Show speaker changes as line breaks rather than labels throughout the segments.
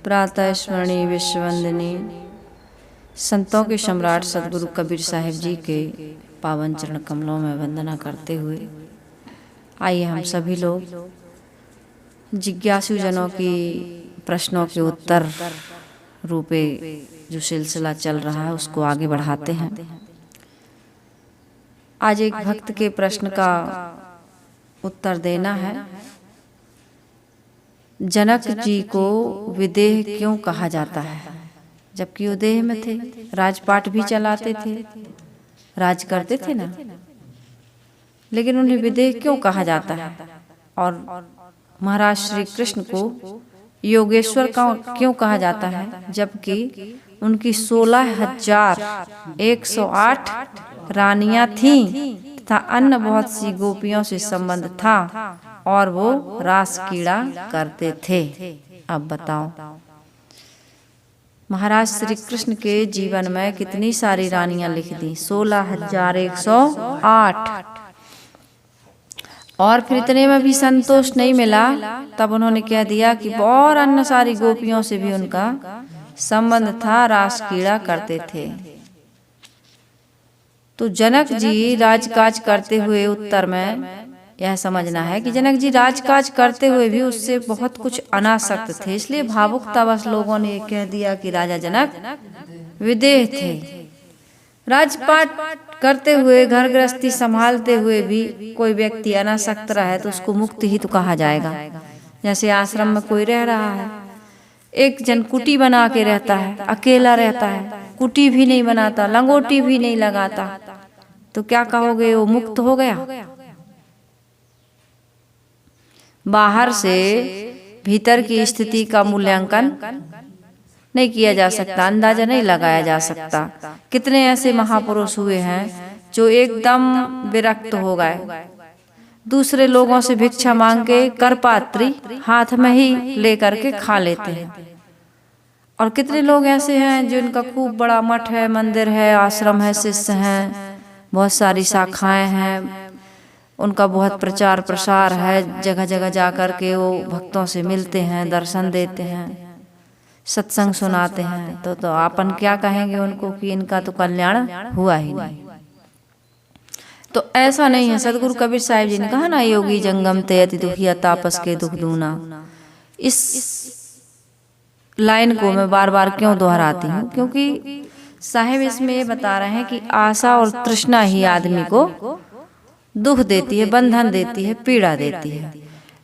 प्रातः स्मरणीय विश्ववंदनी संतों के सम्राट सदगुरु कबीर साहिब जी के पावन चरण कमलों में वंदना करते हुए आइए हम सभी लोग जिज्ञासु जनों की प्रश्नों के उत्तर रूपे जो सिलसिला चल रहा है उसको आगे बढ़ाते हैं। आज एक भक्त के प्रश्न का उत्तर देना है। जनक जी को विदेह क्यों कहा जाता है, जबकि वो देह में थे, राजपाट भी चलाते थे, राज करते थे ना, लेकिन उन्हें विदेह क्यों कहा जाता है? और महाराज श्री कृष्ण को योगेश्वर का क्यों कहा जाता है, जबकि उनकी 16,108 रानियां थीं तथा अन्य बहुत सी गोपियों से संबंध था और वो रास क्रीड़ा करते थे। अब बताओ, महाराज श्री कृष्ण के जीवन में कितनी सारी रानियां लिख दी? 16,108। और फिर इतने में भी संतोष नहीं मिला, तब उन्होंने कह दिया कि और अन्य सारी गोपियों से भी उनका संबंध था, रास क्रीड़ा करते थे। तो जनक जी राजकाज करते हुए उत्तर में यह समझना है कि जनक जी राजकाज करते हुए भी उससे बहुत कुछ अनासक्त थे, इसलिए भावुकतावश लोगों ने कह दिया कि राजा जनक विदेह थे। राजपाट करते हुए, घर गृहस्थी संभालते हुए भी कोई व्यक्ति अनासक्त रहे तो उसको मुक्त ही तो कहा जाएगा। जैसे आश्रम में कोई रह रहा है, एक जन कुटी बना के रहता है, अकेला रहता है, कुटी भी नहीं बनाता, लंगोटी भी नहीं लगाता, तो क्या कहोगे? वो मुक्त हो गया? बाहर से भीतर की स्थिति का मूल्यांकन नहीं किया जा सकता, अंदाजा नहीं लगाया जा सकता। कितने ऐसे महापुरुष हुए हैं जो एकदम विरक्त हो गए, दूसरे लोगों से भिक्षा मांग के करपात्री हाथ में ही लेकर के खा लेते हैं। और कितने लोग ऐसे हैं जिनका खूब बड़ा मठ है, मंदिर है, आश्रम है, शिष्य हैं, बहुत सारी शाखाएं हैं, उनका बहुत प्रचार प्रसार है, जगह जगह जा कर के वो भक्तों से मिलते हैं, दर्शन देते हैं, सत्संग सुनाते हैं। तो अपन क्या कहेंगे उनको कि इनका तो कल्याण हुआ ही नहीं। तो ऐसा नहीं है। सदगुरु कबीर साहिब जी ने कहा ना, योगी जंगम ते अति दुखिया तापस के दुख दूना। इस लाइन को मैं बार बार क्यों दोहराती हूँ? क्योंकि साहिब इसमें ये बता रहे हैं कि आशा और तृष्णा ही आदमी को दुख देती है, बंधन देती है, पीड़ा देती है।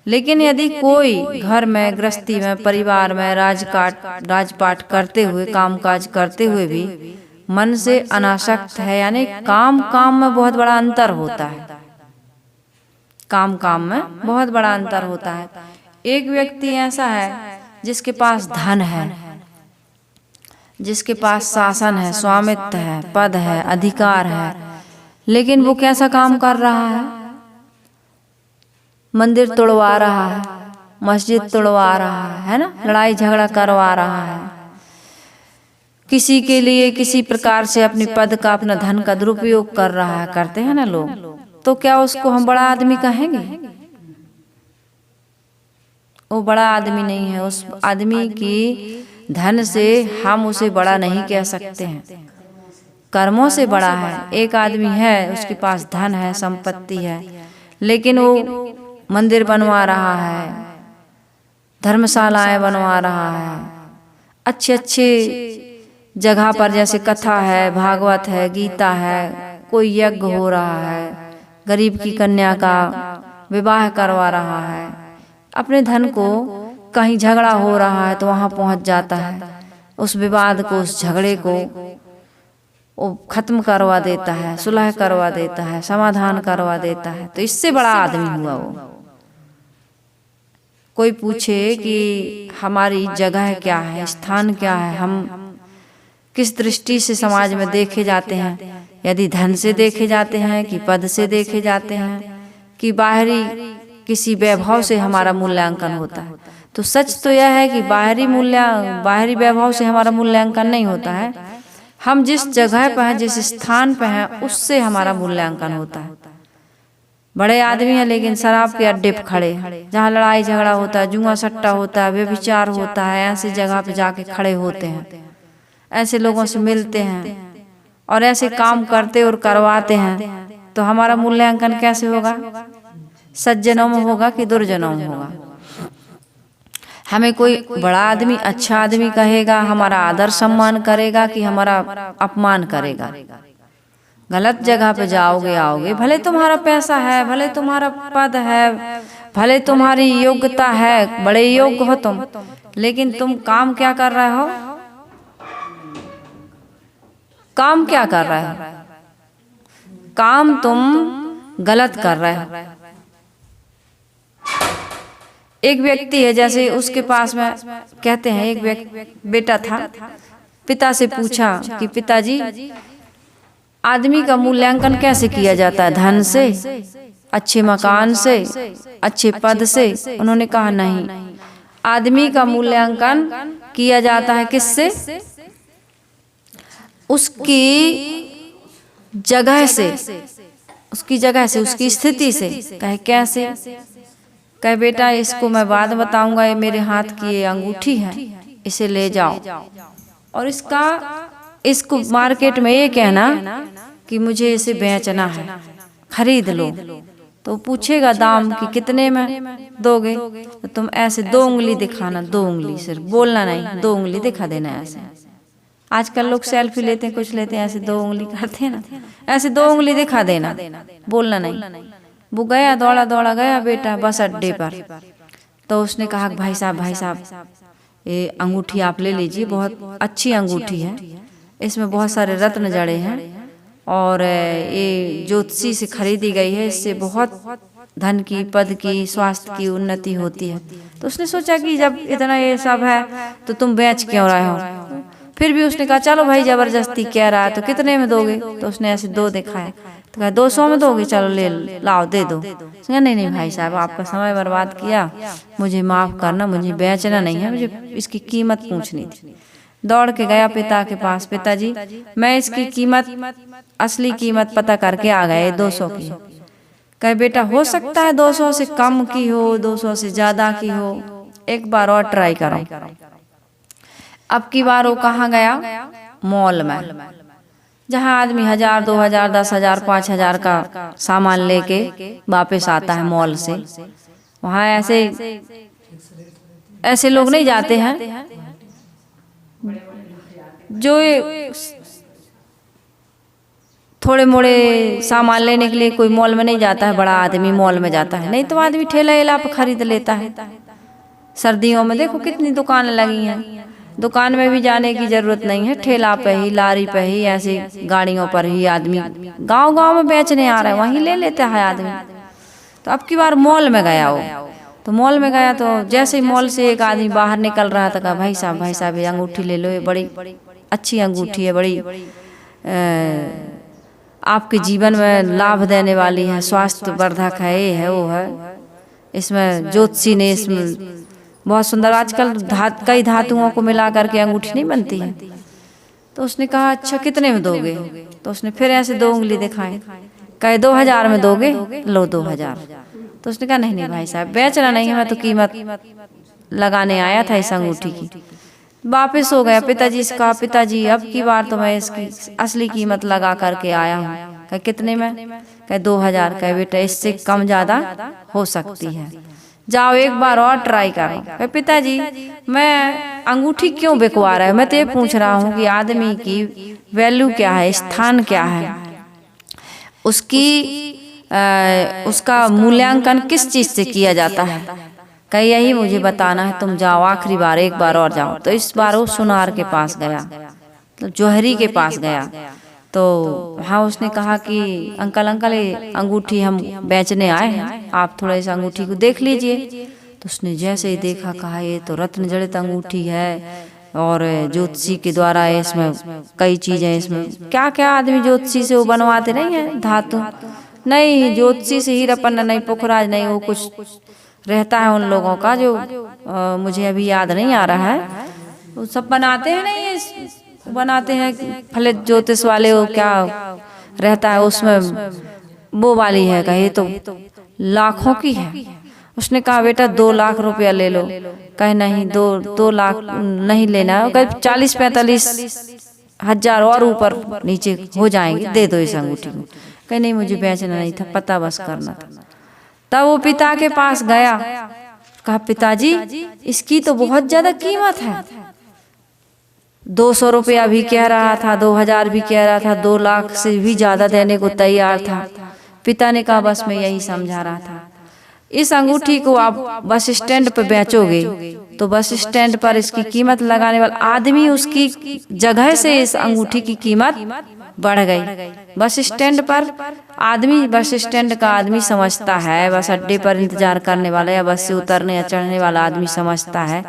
लेकिन यदि कोई घर में, गृहस्थी में, परिवार में राजपाट करते हुए, कामकाज करते हुए भी मन से अनासक्त है, यानी काम में बहुत बड़ा अंतर होता है, काम में बहुत बड़ा अंतर होता है। एक व्यक्ति ऐसा है जिसके पास धन है, जिसके पास शासन है, स्वामित्व है, पद है, अधिकार है, लेकिन वो कैसा काम कर रहा है? मंदिर तोड़वा रहा है, मस्जिद तोड़वा रहा है ना, लड़ाई झगड़ा करवा रहा है, किसी के लिए किसी प्रकार से अपने पद का, अपना धन का दुरुपयोग कर रहा है, करते हैं ना लोग। तो क्या उसको हम बड़ा आदमी कहेंगे? वो बड़ा आदमी नहीं है। उस आदमी की धन से हम उसे बड़ा नहीं कह सकते हैं, कर्मों से बड़ा है। एक आदमी है, उसके पास धन है, संपत्ति है, लेकिन वो मंदिर बनवा रहा है, धर्मशालाएं बनवा रहा है, अच्छे अच्छे जगह पर, जैसे कथा है, भागवत है, गीता है, कोई यज्ञ हो रहा है, गरीब की कन्या का विवाह करवा रहा है, अपने धन को, कहीं झगड़ा हो रहा है तो वहां पहुंच जाता है, उस विवाद को, उस झगड़े को वो खत्म करवा देता है, सुलह करवा देता है, समाधान करवा देता है। तो इससे बड़ा आदमी हुआ वो। कोई पूछे कि हमारी जगह क्या है, स्थान क्या है, हम किस दृष्टि से समाज में देखे जाते हैं? यदि धन से देखे जाते हैं, कि पद से देखे जाते हैं, कि बाहरी किसी वैभव से हमारा मूल्यांकन होता है? तो सच तो यह है कि बाहरी वैभव से हमारा मूल्यांकन नहीं होता है। हम जिस जगह पर हैं, जिस स्थान पर हैं, उससे हमारा मूल्यांकन होता है। बड़े आदमी हैं लेकिन शराब के अड्डे पे खड़े हैं, जहाँ लड़ाई झगड़ा होता है, जुआ सट्टा होता है, व्यभिचार होता है, ऐसी जगह पे जाके खड़े होते हैं, ऐसे लोगों से मिलते हैं और ऐसे काम करते और करवाते हैं। तो हमारा मूल्यांकन कैसे होगा? सज्जनों में होगा कि दुर्जनों में होगा? हमें कोई बड़ा आदमी अच्छा आदमी कहेगा, हमारा आदर सम्मान करेगा कि हमारा अपमान करेगा? गलत जगह पे जाओगे आओगे, भले तुम्हारा पैसा है, भले तुम्हारा पद है, भले तुम्हारी योग्यता है, बड़े योग्य हो तुम, लेकिन तुम काम क्या कर रहे हो? काम क्या कर रहे हो? काम तुम गलत कर रहे हो। एक व्यक्ति है, जैसे उसके पास में कहते हैं एक बेटा था, पिता से पूछा कि पिताजी आदमी का मूल्यांकन कैसे किया जाता है? धन से, अच्छे मकान से, अच्छे पद से? उन्होंने कहा नहीं, आदमी का मूल्यांकन किया जाता है किससे? उसकी जगह से, उसकी जगह से, उसकी स्थिति से। कहे कैसे? कहे बेटा इसको मैं बाद में बताऊंगा, ये मेरे हाथ की ये अंगूठी है, इसे ले जाओ और इसको मार्केट में ये कहना कि मुझे इसे बेचना है, खरीद लो। तो पूछेगा दाम कि कितने में दोगे? तो तुम ऐसे 2 उंगली दिखाना, 2 उंगली, सिर्फ बोलना नहीं, 2 उंगली दिखा देना। ऐसे आजकल लोग सेल्फी लेते हैं, कुछ लेते हैं, ऐसे 2 उंगली करते हैं ना, ऐसे 2 उंगली दिखा देना, बोलना नहीं। वो गया, दौड़ा दौड़ा गया बेटा बस अड्डे पर। तो उसने कहा भाई साहब ये अंगूठी आप ले लीजिए, बहुत अच्छी अंगूठी है, इसमें बहुत सारे रत्न जड़े हैं और ये ज्योतिषी से खरीदी गई है, इससे बहुत धन की, पद की, स्वास्थ्य की उन्नति होती है। तो उसने सोचा कि जब इतना ये सब है तो तुम बेच क्यों रहे हो? फिर भी उसने कहा चलो भाई जबरदस्ती कह रहा है तो कितने में दोगे? तो उसने ऐसे 2 दिखाए, तो कहा 200 में दोगे? चलो ले लाओ, दे दो। नहीं भाई साहब, आपका समय बर्बाद किया, मुझे माफ करना, मुझे बेचना नहीं है, मुझे इसकी कीमत पूछनी थी। दौड़ के गया पिता के पास, पिताजी मैं इसकी कीमत, असली कीमत पता करके आ गए, 200 की। कहे बेटा हो सकता है 200 से कम की हो, 200 से ज्यादा की हो, एक बार और ट्राई करो। अब की बार वो कहाँ गया? मॉल में, जहाँ आदमी 1000, 2000, 10,000, 5,000 का सामान लेके वापस आता है मॉल से। वहाँ ऐसे लोग नहीं जाते हैं जो थोड़े मोड़े सामान लेने के लिए कोई मॉल में नहीं जाता है, बड़ा आदमी मॉल में जाता है। नहीं तो आदमी ठेला एला पे खरीद लेता है। सर्दियों में देखो कितनी दुकानें लगी हैं, दुकान में भी जाने की जरूरत नहीं है, ठेला पे ही, लारी पे ही, ऐसे गाड़ियों पर ही आदमी गांव-गांव में बेचने आ रहा है, वहीं ले लेता है आदमी। तो अब की बार मॉल में गया वो, तो मॉल में गया तो जैसे ही मॉल से एक आदमी बाहर निकल रहा था, कहा भाई साहब ये अंगूठी ले लो, ये बड़ी अच्छी अंगूठी है, बड़ी आपके जीवन में लाभ देने वाली है, स्वास्थ्य वर्धक है, ये है वो है, इसमें ज्योतिषी ने इसमें बहुत सुंदर, आजकल कई धातुओं को मिला करके अंगूठी नहीं बनती है। तो उसने कहा अच्छा कितने में दोगे? तो उसने फिर ऐसे 2 उंगली दिखाए, कहे 2000 में दोगे? लो 2000। तो उसने कहा नहीं भाई साहब बेचना नहीं है, मैं तो कीमत लगाने आया था इस अंगूठी की। वापिस हो गया, पिताजी से कहा पिताजी अब की बार तो मैं इसकी असली कीमत लगा करके आया हूँ। कहे कितने में? कहे 2000। कहे बेटा इससे कम ज्यादा हो सकती है, जाओ एक बार और ट्राई करो। कहे पिताजी मैं अंगूठी क्यों बिकवा रहा है, मैं तो ये पूछ रहा हूँ कि आदमी की वैल्यू क्या है, स्थान क्या है, उसका मूल्यांकन किस चीज से किया जाता है। कहे यही मुझे बताना है, तुम जाओ आखिरी बार, एक बार और जाओ। तो इस बार वो सुनार के पास गया, तो जौहरी के पास गया। तो हाँ उसने कहा कि अंकल ये अंगूठी हम बेचने आए हैं, आप थोड़ा इस अंगूठी को देख लीजिए। तो उसने जैसे ही देखा, कहा ये तो रत्न जड़ित अंगूठी है और ज्योतिषी के द्वारा इसमें कई चीजें, इसमें क्या क्या आदमी ज्योतिषी से वो बनवाते नहीं है, धातु नहीं, ज्योतिषी से हीरा पन्ना नहीं, पुखराज नहीं, वो कुछ रहता है उन लोगों का जो मुझे अभी याद नहीं आ रहा है, वो सब बनाते हैं। नहीं बनाते हैं फलित ज्योतिष वाले, वो क्या रहता है उसमें वो वाली है, कहे तो लाखों की है। उसने कहा बेटा 2 लाख रुपया ले लो। कहे नहीं, 2 लाख नहीं लेना है। कहे 40-45 हजार और ऊपर नीचे हो जाएंगे, दे दो इस अंगूठी को। कहे नहीं, मुझे बेचना नहीं था, पता बस करना था। तब वो पिता के पास गया, कहा पिताजी इसकी तो बहुत ज्यादा कीमत है। 200 रुपया भी कह रहा था, 2000 भी कह रहा था, 2 लाख से भी ज्यादा देने को तैयार था। पिता ने कहा बस मैं यही समझा रहा था, इस अंगूठी को आप बस स्टैंड पर बेचोगे तो बस स्टैंड पर इसकी कीमत लगाने वाला आदमी उसकी जगह से इस अंगूठी की कीमत बढ़ गई। बस स्टैंड पर आदमी, बस स्टैंड का आदमी समझता है, बस अड्डे पर इंतजार करने वाला या बस से उतरने या चढ़ने वाला आदमी समझता है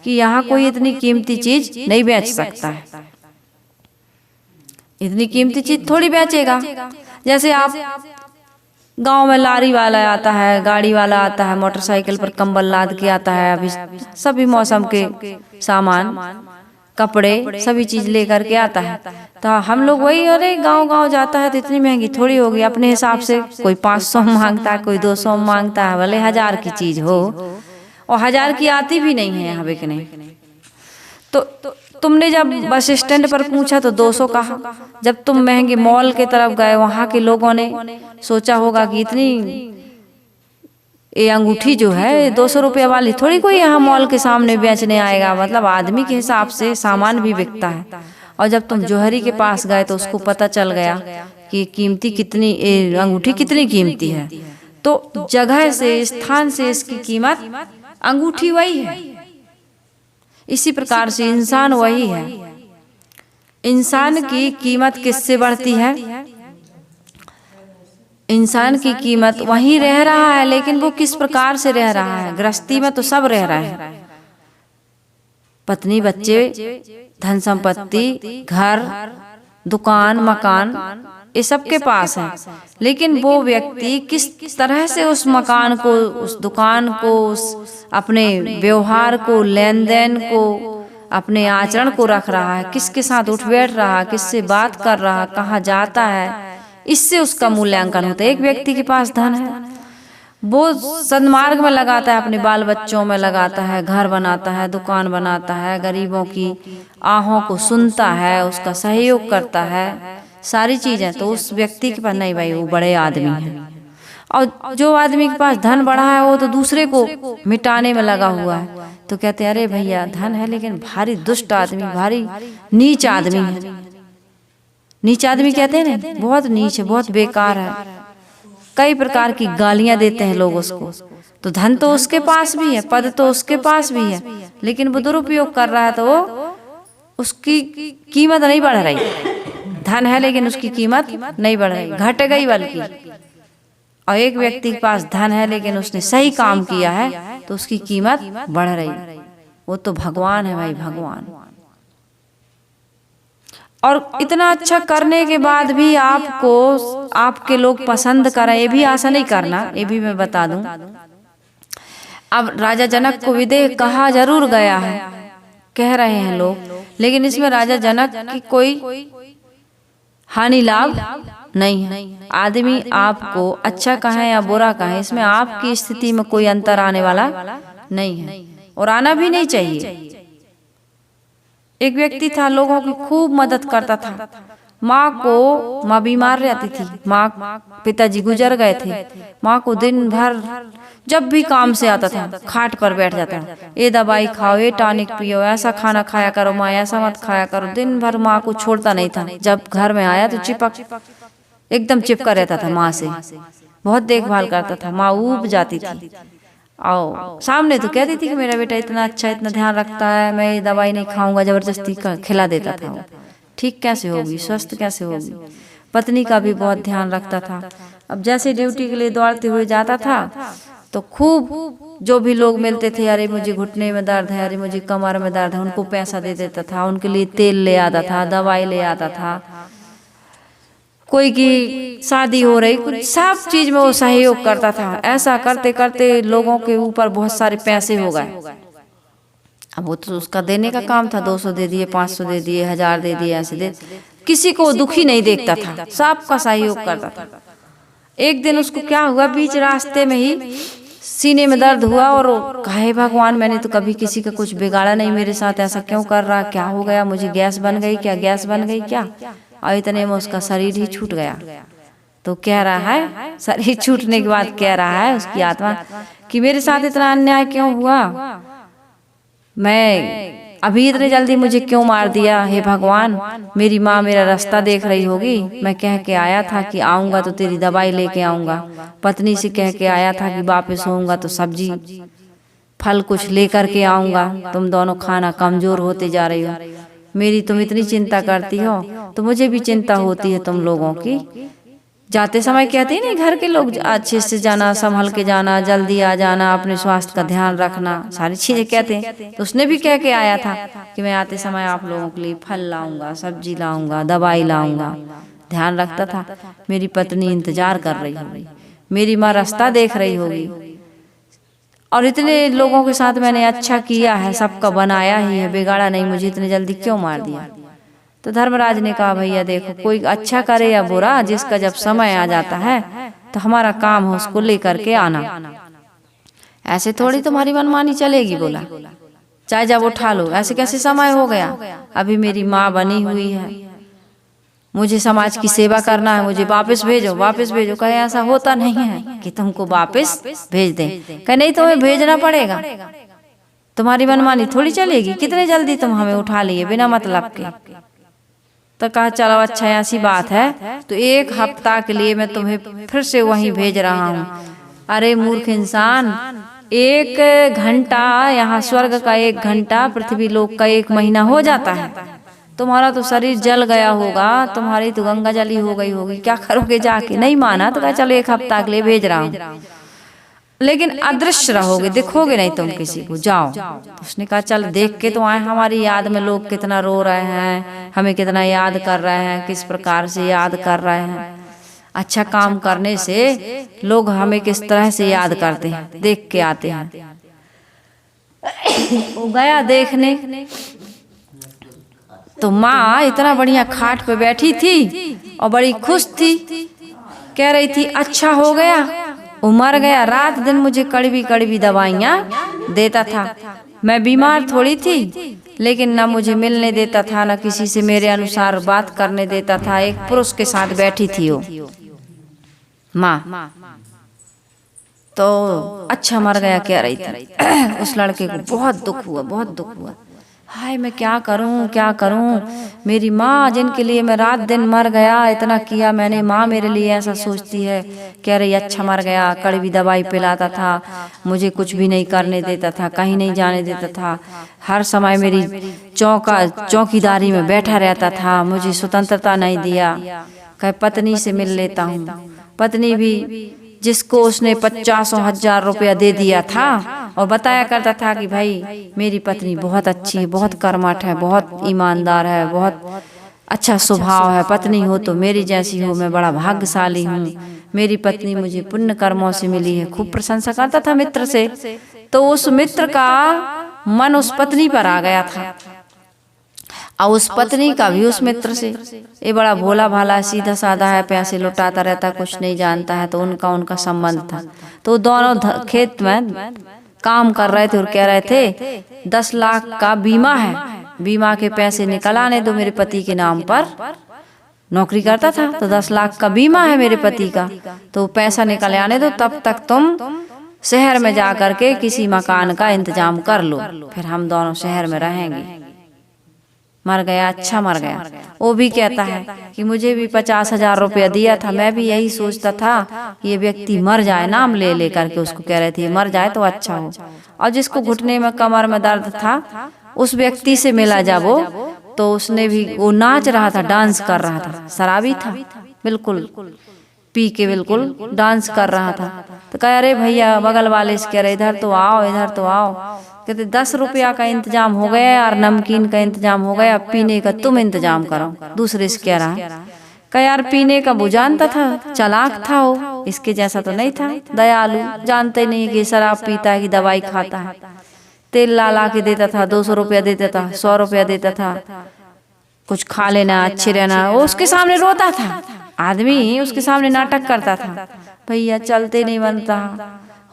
कि यहाँ कोई इतनी कीमती चीज नहीं बेच सकता है, इतनी कीमती चीज थोड़ी बेचेगा। जैसे आप गांव में लारी वाला आता है, गाड़ी वाला आता है, मोटरसाइकिल पर कंबल लाद के आता है, अभी सभी मौसम के सामान, कपड़े, सभी चीज लेकर के आता है। तो हम लोग वही, अरे गांव जाता है तो इतनी महंगी थोड़ी होगी, अपने हिसाब से कोई 500 मांगता है, कोई 200 मांगता है, भले 1000 की चीज हो, और 1000 की आती भी नहीं है यहाँ बिकने। तो तुमने जब बस स्टैंड पर पूछा तो 200 कहा। जब तुम महंगे मॉल के तरफ गए, वहां के लोगों ने सोचा होगा कि इतनी ये अंगूठी जो है 200 रुपया वाली थोड़ी कोई यहाँ मॉल के सामने बेचने आएगा। मतलब आदमी के हिसाब से सामान भी बिकता है। और जब तुम जौहरी के पास गए तो उसको पता चल गया कि कीमती कितनी, अंगूठी कितनी कीमती है। तो जगह से, स्थान से इसकी कीमत, अंगूठी वही है। इसी प्रकार से इंसान वही है। इंसान की कीमत किससे बढ़ती है? इंसान की कीमत वहीं रह रहा है, लेकिन वो किस प्रकार से रह रहा है। गृहस्थी में तो सब रह रहे हैं, पत्नी, बच्चे, धन संपत्ति, घर, दुकान, मकान, ये सबके पास है। लेकिन वो व्यक्ति किस तरह से उस मकान को, उस दुकान को, उस अपने व्यवहार को, लेन देन को, अपने आचरण को रख रहा है, किसके साथ उठ बैठ रहा है, किससे बात कर रहा है, कहाँ जाता है, इससे उसका मूल्यांकन होता है। एक व्यक्ति के पास धन है, वो सन्मार्ग में लगाता है, अपने बाल बच्चों में लगाता है, घर बनाता है, दुकान बनाता है, गरीबों की आहों को सुनता है, उसका सहयोग करता है, सारी चीजें। तो उस व्यक्ति के पास नहीं, भाई वो बड़े आदमी है। और जो आदमी के पास धन बढ़ा है वो तो दूसरे को मिटाने में लगा हुआ है। तो कहते हैं अरे भैया धन है लेकिन भारी दुष्ट आदमी, भारी नीच आदमी है। नीच आदमी कहते हैं ना, बहुत नीच है, बहुत बेकार है, कई प्रकार की गालियां देते हैं लोग उसको। तो धन तो उसके पास भी है, पद तो उसके पास भी है, लेकिन वो दुरुपयोग कर रहा है तो वो उसकी कीमत नहीं बढ़ रही। धन है लेकिन उसकी कीमत नहीं बढ़ रही, घट गई बल्कि। और एक व्यक्ति के पास धन है लेकिन उसने सही काम किया है तो उसकी कीमत बढ़ रही। वो तो भगवान है भाई, भगवान। और इतना अच्छा करने के बाद भी आपको आपके लोग पसंद करें, ये भी आशा नहीं करना, ये भी मैं बता दूं। अब राजा जनक को विदेह कहा जरूर गया है, कह रहे हैं लोग, लेकिन इसमें राजा जनक की कोई हानि लाभ नहीं है। आदमी आपको अच्छा कहे या बुरा कहे, इसमें आपकी स्थिति में कोई अंतर आने वाला नहीं है, और आना भी नहीं चाहिए। एक व्यक्ति था, लोगों की खूब मदद करता था। माँ बीमार रहती थी, पिताजी गुजर गए थे। माँ को दिन भर जब भी काम से आता था खाट पर बैठ जाता, ये दवाई खाओ, ये टॉनिक पियो, ऐसा खाना खाया करो माँ, ऐसा मत खाया करो। दिन भर माँ को छोड़ता नहीं था। जब घर में आया तो एकदम चिपका रहता था माँ से, बहुत देखभाल करता था। माँ ऊब जाती थी और सामने तो कहती थी कि मेरा बेटा इतना अच्छा, इतना ध्यान रखता है, मैं ये दवाई नहीं खाऊंगा, जबरदस्ती खिला देता था। ठीक कैसे होगी, स्वस्थ कैसे होगी। पत्नी का भी बहुत ध्यान रखता था। अब जैसे ड्यूटी के लिए दौड़ते हुए जाता था तो खूब जो भी लोग मिलते थे, अरे मुझे घुटने में दर्द है, अरे मुझे कमर में दर्द है, उनको पैसा दे देता था, उनके लिए तेल ले आता था, दवाई ले आता था। कोई की शादी हो रही, कुछ सब चीज में वो सहयोग करता था। ऐसा करते करते लोगों के ऊपर बहुत सारे पैसे हो गए। अब वो तो उसका देने का काम था, 200 दे दिए, 500 दे दिए, 1000 दे दिए, ऐसे दे, किसी को दुखी नहीं देखता था, सबका सहयोग करता था। एक दिन उसको क्या हुआ, बीच रास्ते में ही सीने में दर्द हुआ और कहे भगवान मैंने तो कभी किसी का कुछ बिगाड़ा नहीं, मेरे साथ ऐसा क्यों कर रहा, क्या हो गया, मुझे गैस बन गई क्या, गैस बन गई क्या। और इतने में उसका शरीर ही छूट गया। तो कह रहा है, शरीर छूटने के बाद कह रहा है उसकी आत्मा कि मेरे साथ इतना अन्याय क्यों हुआ, मैं अभी इतने जल्दी मुझे क्यों मार दिया। हे भगवान, मेरी माँ मेरा रास्ता देख रही होगी, मैं कह के आया था कि आऊंगा तो तेरी दवाई लेके आऊंगा, पत्नी से कह के आया था कि वापस होऊंगा तो सब्जी फल कुछ लेकर के आऊंगा, तुम दोनों खाना कमजोर होते जा रही हो, मेरी तुम इतनी चिंता करती हो तो मुझे भी चिंता होती है तुम लोगों की। जाते समय कहते हैं नहीं, घर के लोग अच्छे से जाना, संभल के जाना, जल्दी आ जाना, अपने स्वास्थ्य का ध्यान रखना, सारी चीजें कहते हैं। तो उसने भी कह के आया था कि मैं आते समय आप लोगों के लिए फल लाऊंगा, सब्जी लाऊंगा, दवाई लाऊंगा, ध्यान रखता था। मेरी पत्नी इंतजार कर रही होगी, मेरी माँ रास्ता देख रही होगी, और इतने लोगों के साथ मैंने अच्छा किया है, सबका बनाया ही है, बिगाड़ा नहीं, मुझे इतने जल्दी क्यों मार दिया। तो धर्मराज ने कहा भैया देखो, कोई अच्छा करे या बुरा, जिसका जब समय आ जाता है तो हमारा काम है उसको लेकर के आना, ऐसे थोड़ी तुम्हारी मनमानी चलेगी। बोला चाहे जब उठा लो, ऐसे कैसे समय हो गया, अभी मेरी माँ बनी हुई है, मुझे समाज की सेवा करना है, मुझे वापस भेजो, वापस भेजो। कहे ऐसा होता नहीं है कि तुमको वापस भेज दें, कहे नहीं तुम्हें भेजना पड़ेगा, तुम्हारी मनमानी थोड़ी चलेगी, कितने जल्दी तुम हमें उठा लिए बिना मतलब के। तो कहा चलो अच्छा ऐसी बात है, तो 1 हफ्ता के लिए मैं तुम्हें फिर से वहीं भेज रहा हूँ। अरे मूर्ख इंसान, 1 घंटा यहाँ स्वर्ग का 1 घंटा पृथ्वी लोक का 1 महीना हो जाता है। तुम्हारा तो शरीर जल गया होगा, तुम्हारी तो गंगा जली हो गई होगी, क्या करोगे जाके। नहीं माना तो कहा चलो 1 हफ्ता के लिए भेज रहा हूँ, लेकिन अदृश्य रहोगे, दिखोगे नहीं तुम किसी को, जाओ। तो उसने कहा चल देख के तो आए, हमारी याद में लोग कितना रो रहे हैं, हमें कितना याद कर रहे हैं, किस प्रकार से याद कर रहे हैं, अच्छा काम करने से लोग हमें किस तरह से याद करते हैं, देख के आते हैं। वो गया देखने, तो माँ इतना बढ़िया खाट पे बैठी थी और बड़ी खुश थी, कह रही थी अच्छा हो गया, वो मर गया, रात दिन मुझे कड़वी कड़वी दवाइयाँ देता था, मैं बीमार थोड़ी थी, लेकिन ना मुझे मिलने देता था, ना किसी से मेरे अनुसार बात करने देता था। एक पुरुष के साथ बैठी थी वो माँ, तो अच्छा मर गया कह रही थी। उस लड़के को बहुत दुख हुआ, बहुत दुख हुआ, हाय मैं क्या करूं, क्या करूं, मेरी माँ जिनके लिए मैं रात दिन मर गया, इतना किया मैंने, माँ मेरे लिए ऐसा सोचती है। कह रही अच्छा मर गया, कड़वी दवाई पिलाता था, मुझे कुछ भी नहीं करने देता था, कहीं नहीं जाने देता था, हर समय मेरी चौकीदारी में बैठा रहता था, मुझे स्वतंत्रता नहीं दिया। कह पत्नी से मिल लेता हूँ, पत्नी भी जिसको उसने 50,000 रुपया दे दिया था और बताया करता था कि भाई मेरी पत्नी बहुत अच्छी है, बहुत कर्मठ है, बहुत ईमानदार है, बहुत अच्छा स्वभाव है, पत्नी हो तो मेरी जैसी हो, मैं बड़ा भाग्यशाली हूँ, मेरी पत्नी मुझे पुण्य कर्मों से मिली है। खूब प्रशंसा करता था मित्र से। तो उस मित्र का मन उस पत्नी पर आ गया था और उस पत्नी का भी उस मित्र से। ये बड़ा भोला भाला सीधा साधा है, पैसे लुटाता रहता, कुछ नहीं जानता है, तो उनका संबंध था। तो दोनों खेत में काम कर रहे थे और कह रहे थे 10 लाख का बीमा है, बीमा के पैसे निकल आने दो मेरे पति के नाम पर। नौकरी करता था तो 10 लाख का बीमा है मेरे पति का, तो पैसा निकल आने दो, तब तक तुम शहर में जा करके किसी मकान का इंतजाम कर लो, फिर हम दोनों शहर में रहेंगे। मर गया, अच्छा मर गया। वो भी कहता है कि मुझे भी 50,000 रुपया दिया था, मैं भी यही सोचता था कि ये व्यक्ति मर जाए, नाम ले ले करके उसको कह रहे थे मर जाए तो अच्छा हो। और जिसको घुटने में कमर में दर्द था उस व्यक्ति से मिला जब वो, तो उसने भी, वो नाच रहा था, डांस कर रहा था, शराबी था बिल्कुल, पी के बिल्कुल डांस कर रहा था। तो कह अरे भैया बगल वाले से कह रहे इधर तो आओ, इधर तो आओ। कहते 10 रुपया का इंतजाम हो गया और नमकीन का इंतजाम हो गया, पीने का तुम इंतजाम करो। दूसरे से कह रहा है, कह यार पीने का वो जानता था, चालाक था वो, इसके जैसा तो नहीं था, दयालु, जानते नहीं कि शराब पीता है कि दवाई खाता है। तेल ला ला के देता था, 200 रुपया देता था, 100 रुपया देता था, कुछ खा लेना, अच्छे रहना। वो उसके सामने रोता था, आदमी उसके सामने नाटक करता था, भैया चलते नहीं बनता,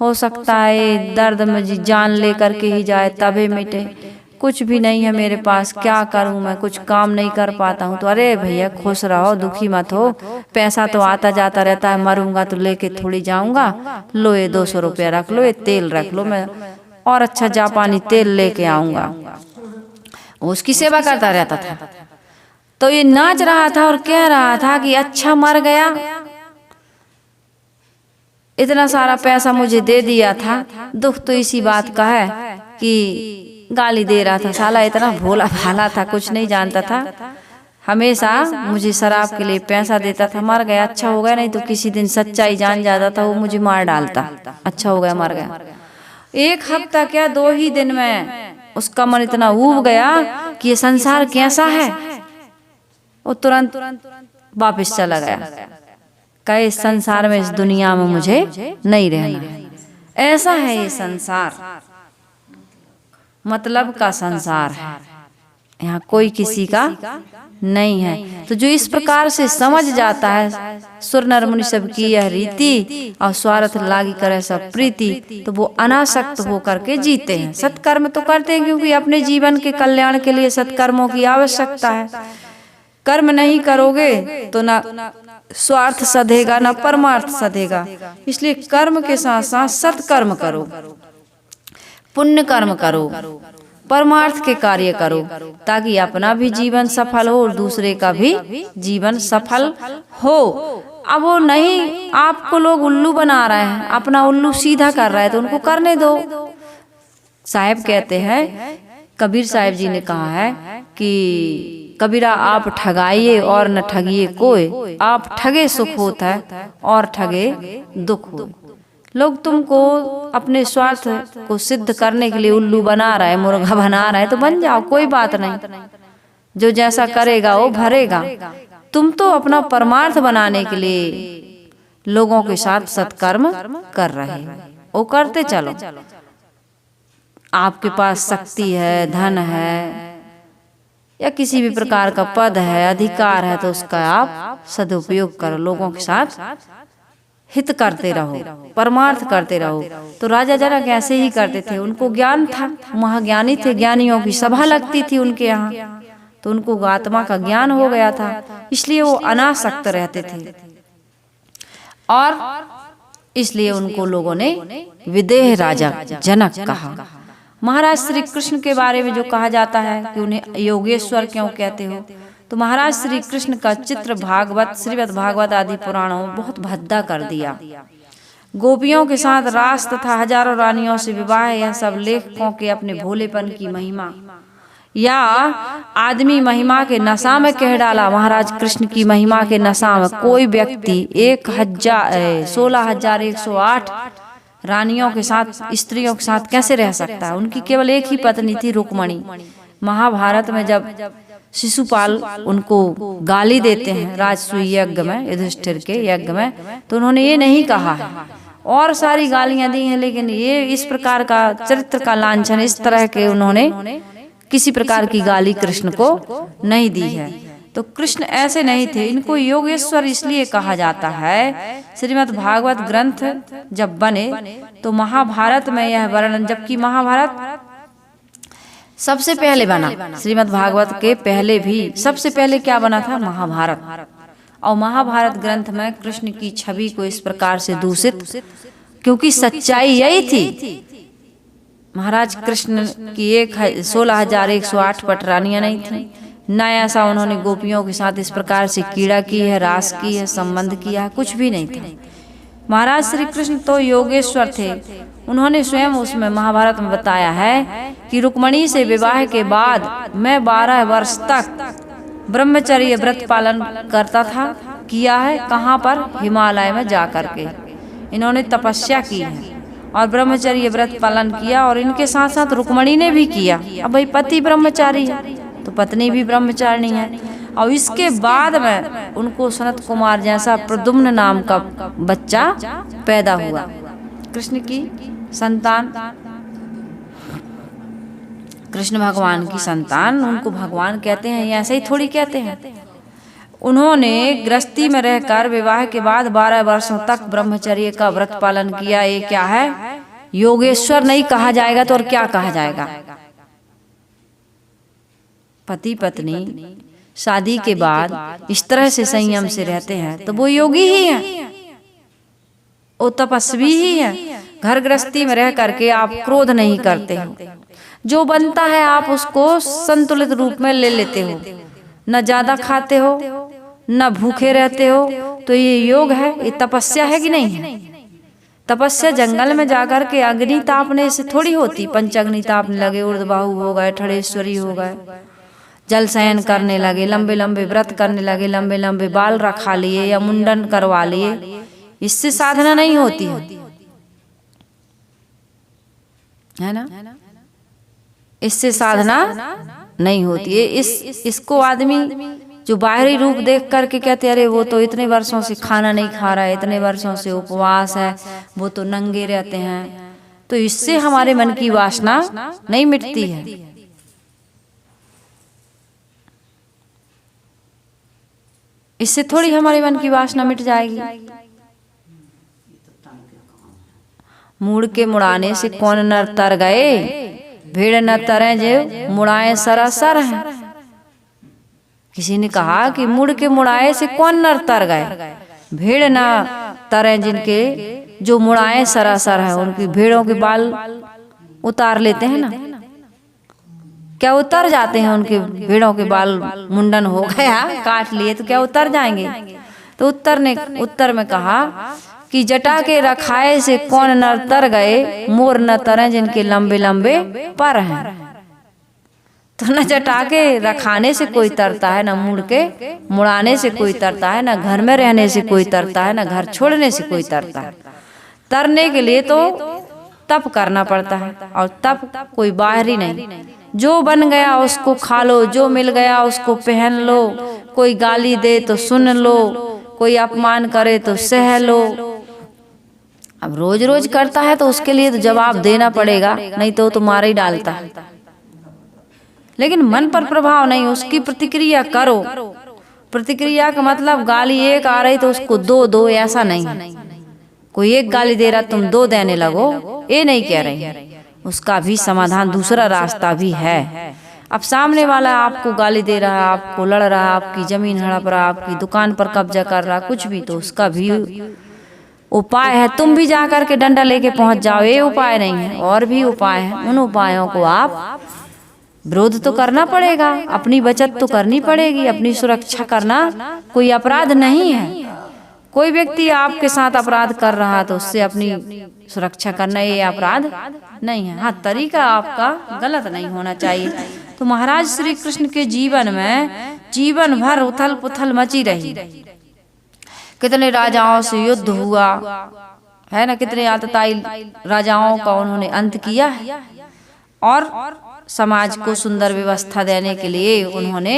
हो सकता है दर्द में जान ले करके ही जाए तबे मिटे, कुछ भी नहीं है मेरे पास, क्या करूं मैं, कुछ काम नहीं कर पाता हूं। तो अरे भैया खुश रहो, दुखी मत हो, पैसा तो आता जाता रहता है, मरूंगा तो लेके थोड़ी जाऊंगा, लो ये 200 रुपया रख लो, ये तेल रख लो, मैं और अच्छा जापानी तेल लेके आऊंगा। उसकी सेवा करता रहता था। तो ये नाच रहा था और कह रहा था कि अच्छा मर गया, इतना सारा पैसा मुझे दे दिया था, दुख तो इसी बात का है कि गाली दे रहा था, साला इतना भोला भाला था, कुछ नहीं जानता था, हमेशा मुझे शराब के लिए पैसा देता था, मर गया, अच्छा हो गया, नहीं तो किसी दिन सच्चाई जान जाता था, वो मुझे मार डालता, अच्छा हो गया मर गया। 1 हफ्ता क्या 2 ही दिन में उसका मन इतना ऊब गया कि ये संसार कैसा है, वो तुरंत वापिस चला गया, कहे इस संसार में, इस दुनिया में मुझे नहीं रहना है, ऐसा है ये संसार, मतलब का संसार है, यहाँ कोई किसी का नहीं है। तो जो इस प्रकार से समझ जाता है सुर नर मुनि सब की यह रीति, और स्वार्थ लागी करे सब प्रीति, तो वो अनासक्त होकर के जीते हैं। सत्कर्म तो करते हैं क्योंकि अपने जीवन के कल्याण के लिए सत्कर्मों की आवश्यकता है। कर्म नहीं करोगे तो ना स्वार्थ सधेगा ना परमार्थ सधेगा, इसलिए कर्म के साथ साथ सत्कर्म करो, पुण्य कर्म करो, परमार्थ के कार्य करो, ताकि अपना भी जीवन सफल हो और दूसरे का भी जीवन सफल हो। अब वो नहीं, आपको लोग उल्लू बना रहे हैं, अपना उल्लू सीधा कर रहा है तो उनको करने दो। साहब कहते हैं, कबीर साहब जी ने कहा है कि कबीरा आप ठगाइए और न ठगिए कोई, आप ठगे सुख होता है और ठगे दुख हो। लोग तुमको अपने स्वार्थ को सिद्ध करने के लिए उल्लू बना रहा है, मुर्गा बना रहा है, तो बन जाओ, कोई बात नहीं, जो जैसा करेगा वो भरेगा। तुम तो अपना परमार्थ बनाने के लिए लोगों के साथ सत्कर्म कर रहे हो, वो करते चलो। आपके पास शक्ति है, धन है, या किसी भी प्रकार का पद है, अधिकार है, तो उसका आप सदुपयोग करो, लोगों के साथ हित करते रहो, परमार्थ करते रहो। तो राजा जनक ऐसे ही करते थे, उनको ज्ञान था, महाज्ञानी थे, ज्ञानियों की सभा लगती थी उनके यहाँ, तो उनको आत्मा का ज्ञान हो गया था, इसलिए वो अनासक्त रहते थे, और इसलिए उनको लोगों ने विदेह राजा जनक कहा। महाराज श्री कृष्ण के बारे में जो कहा जाता है कि उन्हें योगेश्वर क्यों कहते हो, तो महाराज श्री कृष्ण का चित्र भागवत, श्रीमद् भागवत आदि पुराणों में बहुत भद्दा कर दिया। गोपियों के साथ रास तथा हजारों रानियों से विवाह, यह सब लेखकों के अपने भोलेपन की महिमा या आदमी महिमा के नशा में कह डाला। महाराज कृष्ण की महिमा के नशा में कोई व्यक्ति 16,108 रानियों के साथ, स्त्रियों के साथ कैसे रह सकता है। उनकी केवल एक ही पत्नी थी, रुक्मणी। महाभारत में जब शिशुपाल उनको गाली देते हैं राजसूय यज्ञ में, युधिष्ठिर के यज्ञ में, तो उन्होंने ये नहीं कहा है, और सारी गालियां दी हैं, लेकिन ये इस प्रकार का चरित्र का लांछन, इस तरह के उन्होंने किसी प्रकार की गाली कृष्ण को नहीं दी है। तो कृष्ण ऐसे नहीं थे, इनको योगेश्वर इसलिए कहा जाता है। श्रीमद् भागवत ग्रंथ जब बने तो महाभारत में यह वर्णन, जबकि महाभारत सबसे पहले बना, श्रीमद् भागवत के पहले भी सबसे पहले क्या बना था, महाभारत। और महाभारत ग्रंथ में कृष्ण की छवि को इस प्रकार से दूषित, क्योंकि सच्चाई यही थी, महाराज कृष्ण की 16,108 पटरानियां नहीं थी, न ऐसा उन्होंने गोपियों के साथ इस प्रकार से कीड़ा की है, रास की है, संबंध किया है, कुछ भी नहीं था। महाराज श्री कृष्ण तो योगेश्वर थे। उन्होंने स्वयं उसमें महाभारत में बताया है कि रुक्मणी से विवाह के बाद मैं 12 वर्ष तक ब्रह्मचर्य व्रत पालन करता था। किया है कहाँ पर, हिमालय में जा करके इन्होंने तपस्या की है और ब्रह्मचर्य व्रत पालन किया, और इनके साथ साथ रुक्मणी ने भी किया। अब भाई पति ब्रह्मचारी है तो पत्नी भी ब्रह्मचारिणी है, और इसके बाद में उनको सनत कुमार जैसा प्रद्युम्न नाम का बच्चा पैदा हुआ। कृष्ण की संतान, कृष्ण भगवान की संतान, उनको भगवान कहते हैं, ऐसे ही थोड़ी कहते हैं। उन्होंने गृहस्थी में रहकर विवाह के बाद 12 वर्षों तक ब्रह्मचर्य का व्रत पालन किया। ये क्या है? योगेश्वर नहीं कहा जाएगा तो और क्या कहा जाएगा? पति पत्नी शादी के बाद इस तरह से संयम से रहते हैं तो वो योगी ही है, वो तपस्वी ही है। घर गृहस्थी में रह करके आप क्रोध नहीं करते हो, जो बनता है आप उसको संतुलित रूप में ले लेते हो, न ज्यादा खाते हो न भूखे रहते हो, तो ये योग है, ये तपस्या है कि नहीं है? तपस्या जंगल में जाकर के अग्नि तापने से थोड़ी होती। पंचाग्नि तापने लगे, ऊर्ध्वबाहु हो गए, ठड़ेश्वरी हो गए, जल शयन करने लगे, लंबे लंबे व्रत करने लगे, लंबे लंबे बाल रखा लिए या मुंडन करवा लिए, इससे साधना नहीं होती है ना? इससे साधना नहीं होती है। इसको आदमी जो बाहरी रूप देख करके कहते अरे वो तो इतने वर्षों से खाना नहीं खा रहा है, इतने वर्षों से उपवास है, वो तो नंगे रहते हैं, तो इससे हमारे मन की वासना नहीं मिटती है। इससे थोड़ी हमारे मन की वासना मिट जाएगी। मूड़ के मुड़ाने से कौन नर तर गए, भेड़ न तरे जो मुड़ाए सरासर है। किसी ने कहा कि मुड़ के मुड़ाए से कौन नर तर गए, भेड़ न तरे जिनके जो मुड़ाए सरासर है। उनकी भेड़ों के बाल उतार लेते हैं ना, क्या उतर जाते हैं? उनके भेड़ों के बाल मुंडन हो गया, काट लिए तो क्या उतर जाएंगे? तो उत्तर में कहा कि जटा के रखाए से कौन नर तर गए, मोर न तरे जिनके लंबे लंबे पर हैं। तो न जटा के रखाने से कोई तरता है, न मुड़ के मुड़ाने से कोई तरता है, न घर में रहने से कोई तरता है, न घर छोड़ने से कोई तरता है। तरने के लिए तो तप करना पड़ता है, और तप कोई बाहरी नहीं। जो बन गया उसको खा लो, जो मिल गया उसको पहन लो, कोई गाली दे तो सुन लो, कोई अपमान करे तो सह लो। अब रोज रोज करता है तो उसके लिए तो जवाब देना पड़ेगा, नहीं तो मार ही डालता है। लेकिन मन पर प्रभाव नहीं, उसकी प्रतिक्रिया करो। प्रतिक्रिया का मतलब गाली एक आ रही तो उसको दो ऐसा नहीं है। कोई एक गाली दे रहा तुम 2 देने लगो, ये नहीं कह रही है। उसका भी समाधान, दूसरा रास्ता भी है। अब सामने वाला आपको गाली दे रहा है, आपको लड़ रहा है, आपकी जमीन हड़प रहा, आपकी दुकान पर कब्जा कर रहा, कुछ भी, तो उसका भी उपाय है। तुम भी जा करके डंडा लेके पहुंच जाओ, ये उपाय नहीं है, और भी उपाय है। उन उपायों को आप विरोध तो करना पड़ेगा, अपनी बचत तो करनी पड़ेगी, अपनी सुरक्षा करना कोई अपराध नहीं है। कोई व्यक्ति आपके साथ अपराध कर रहा तो उससे अपनी सुरक्षा करना ये अपराध नहीं है। हाँ, तरीका आपका गलत नहीं होना चाहिए। तो महाराज श्री कृष्ण के जीवन में जीवन भर उथल पुथल मची रही। कितने राजाओं से युद्ध हुआ है ना, कितने आतताई राजाओं का उन्होंने अंत किया है, और समाज को सुंदर व्यवस्था देने के लिए उन्होंने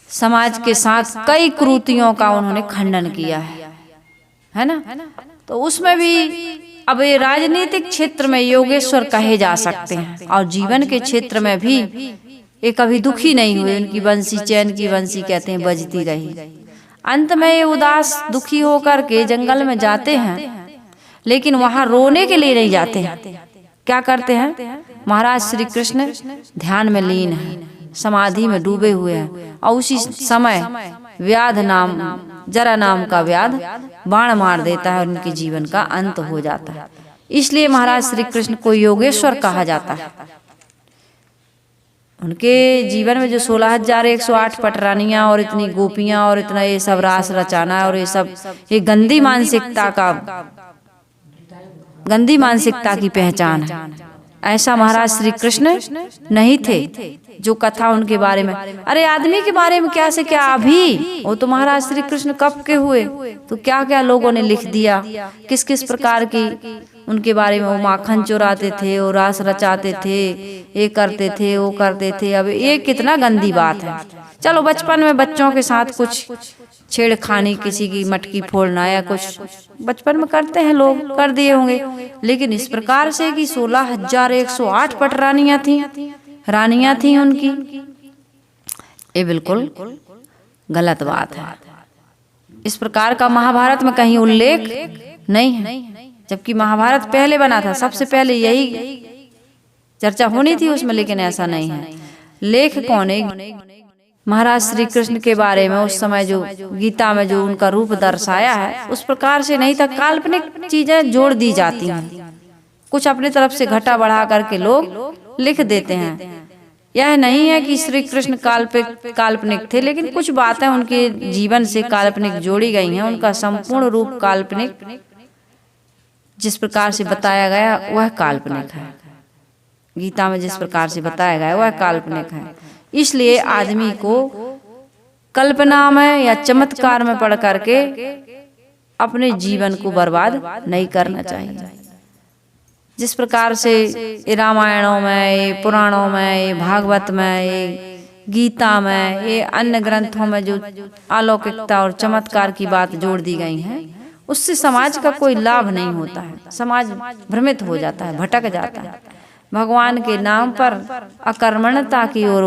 समाज के साथ कई कुरीतियों का उन्होंने खंडन किया है ना। तो उसमें भी अब ये राजनीतिक क्षेत्र में योगेश्वर कहे जा सकते हैं, और जीवन के क्षेत्र में भी ये कभी दुखी नहीं हुए। उनकी बंसी, चैन की बंसी कहते हैं, बजती रही। अंत में ये उदास दुखी होकर के जंगल में जाते हैं, लेकिन वहां रोने के लिए नहीं जाते हैं। क्या करते हैं? महाराज श्री कृष्ण ध्यान में लीन है, समाधि में डूबे हुए हैं, और उसी समय व्याध नाम, जरा नाम का व्याध बाण मार देता है और उनके जीवन का अंत हो जाता है। इसलिए महाराज श्री कृष्ण को योगेश्वर कहा जाता है। उनके जीवन में जो 16,108 पटरानियां और इतनी गोपियां और इतना ये सब रास रचाना और ये सब, ये गंदी मानसिकता की पहचान है। ऐसा महाराज श्री कृष्ण नहीं थे। जो कथा उनके बारे में, अरे आदमी के बारे में क्या से क्या, अभी वो तो महाराज श्री कृष्ण कब के हुए, तो क्या क्या लोगों ने लिख दिया, किस किस प्रकार की उनके बारे में। वो माखन चुराते थे, वो रास रचाते थे, ये करते थे, वो करते थे। अब ये कितना गंदी बात है। चलो बचपन में बच्चों के साथ कुछ छेड़खानी, किसी की मटकी फोड़ना या कुछ बचपन में करते हैं लोग, कर दिए होंगे। लेकिन इस प्रकार से कि 16,108 पटरानियां थी, रानियां थी उनकी, ये बिल्कुल गलत बात है। इस प्रकार का महाभारत में कहीं उल्लेख नहीं है, जबकि महाभारत पहले बना था, सबसे पहले यही चर्चा होनी थी उसमें, लेकिन ऐसा नहीं है। लेख कौन है? महाराज श्री कृष्ण के बारे में उस समय जो गीता में जो उनका रूप दर्शाया है उस प्रकार से नहीं था, काल्पनिक चीजें जोड़ दी जाती हैं, कुछ अपनी तरफ से घटा बढ़ा करके लोग लिख देते हैं। यह नहीं है कि श्री कृष्ण काल्पनिक थे, लेकिन कुछ बातें उनके जीवन से काल्पनिक जोड़ी गई हैं। उनका संपूर्ण रूप काल्पनिक जिस प्रकार से बताया गया वह काल्पनिक है, गीता में जिस प्रकार से बताया गया वह काल्पनिक है। इसलिए आदमी को कल्पना में या चमत्कार में पढ़ करके अपने जीवन को बर्बाद नहीं करना चाहिए। जिस प्रकार से ये रामायणों में, ये पुराणों में, ये भागवत में, ये गीता में, ये अन्य ग्रंथों में जो अलौकिकता और चमत्कार की बात जोड़ दी गई है, उससे समाज का कोई लाभ नहीं होता है। समाज भ्रमित हो जाता है, भटक जाता है, भगवान के नाम पर अकर्मण्यता की ओर